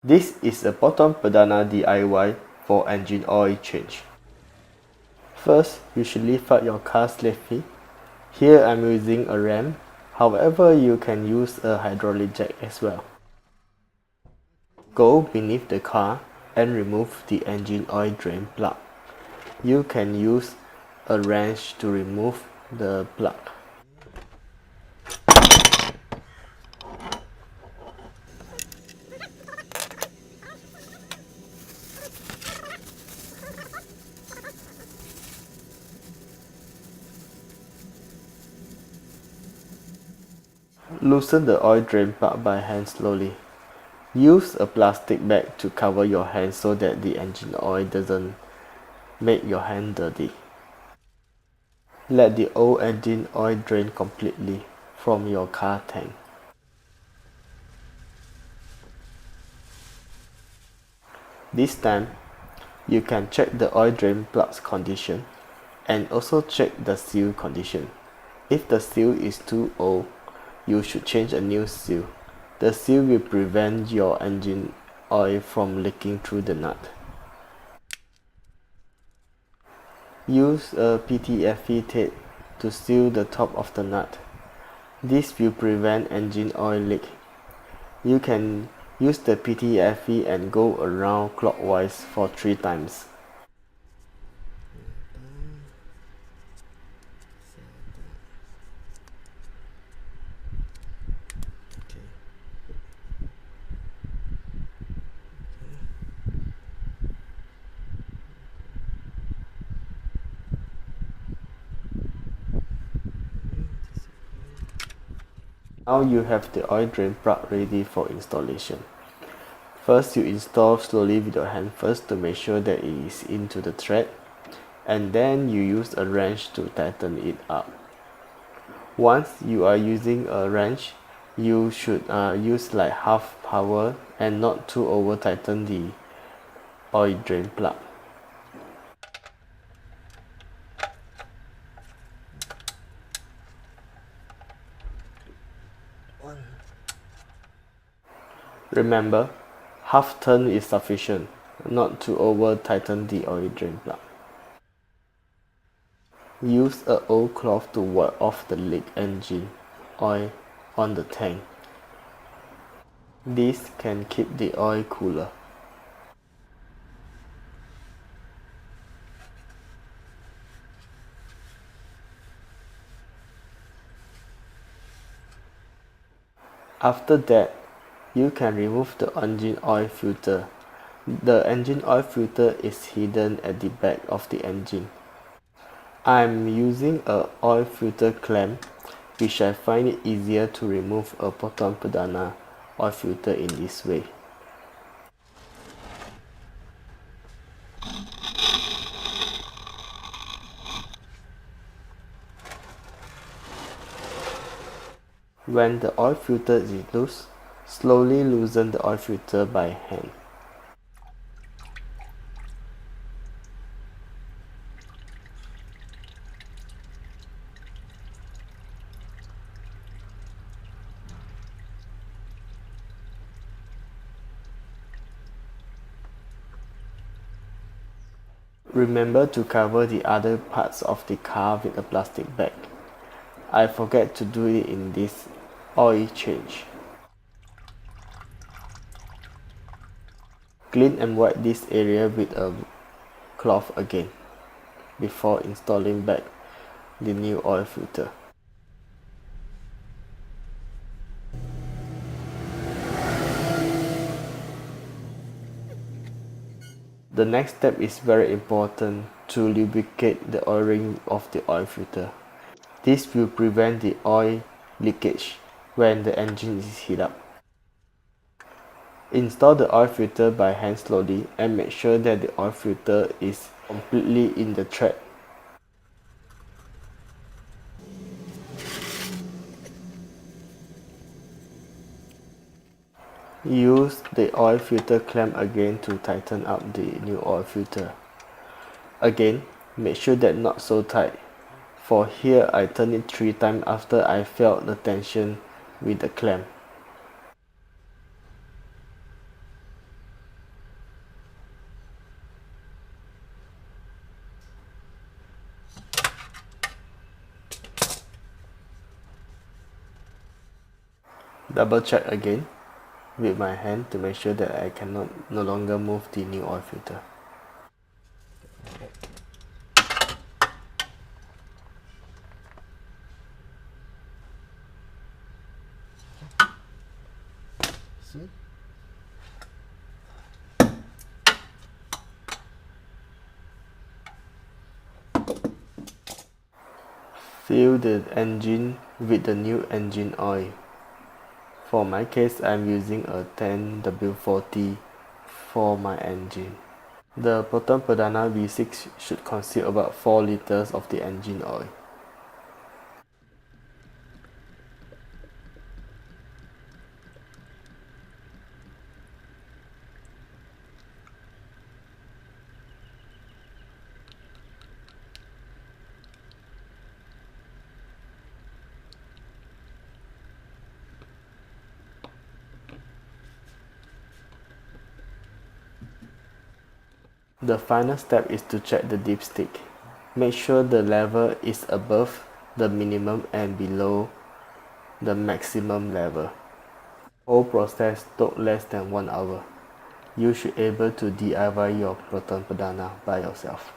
This is a Proton Perdana DIY for engine oil change. First, you should lift up your car safely. Here I'm using a ram, however you can use a hydraulic jack as well. Go beneath the car and remove the engine oil drain plug. You can use a wrench to remove the plug. Loosen the oil drain plug by hand slowly. Use a plastic bag to cover your hand so that the engine oil doesn't make your hand dirty. Let the old engine oil drain completely from your car tank. This time, you can check the oil drain plug's condition and also check the seal condition. If the seal is too old, you should change a new seal. The seal will prevent your engine oil from leaking through the nut. Use a PTFE tape to seal the top of the nut. This will prevent engine oil leak. You can use the PTFE and go around clockwise for 3 times. Now you have the oil drain plug ready for installation. First, you install slowly with your hand first to make sure that it is into the thread, and then you use a wrench to tighten it up. Once you are using a wrench, you should use like half power and not to over tighten the oil drain plug. Remember, half turn is sufficient, not to over tighten the oil drain plug. Use an old cloth to wipe off the leaked engine oil on the tank. This can keep the oil cooler. After that, you can remove the engine oil filter. The engine oil filter is hidden at the back of the engine. I'm using a oil filter clamp, which I find it easier to remove a Proton Perdana oil filter in this way. When the oil filter is loose, slowly loosen the oil filter by hand. Remember to cover the other parts of the car with a plastic bag. I forget to do it in this oil change. Clean and wipe this area with a cloth again before installing back the new oil filter. The next step is very important to lubricate the O-ring of the oil filter. This will prevent the oil leakage when the engine is heated up. Install the oil filter by hand slowly and make sure that the oil filter is completely in the thread. Use the oil filter clamp again to tighten up the new oil filter. Again, make sure that not so tight. For here, I turn it 3 times after I felt the tension with the clamp. Double check again with my hand to make sure that I cannot no longer move the new oil filter. See? Fill the engine with the new engine oil. For my case, I'm using a 10W40 for my engine. The Proton Perdana V6 should consume about 4 liters of the engine oil. The final step is to check the dipstick. Make sure the level is above the minimum and below the maximum level. Whole process took less than 1 hour. You should be able to DIY your Proton Perdana by yourself.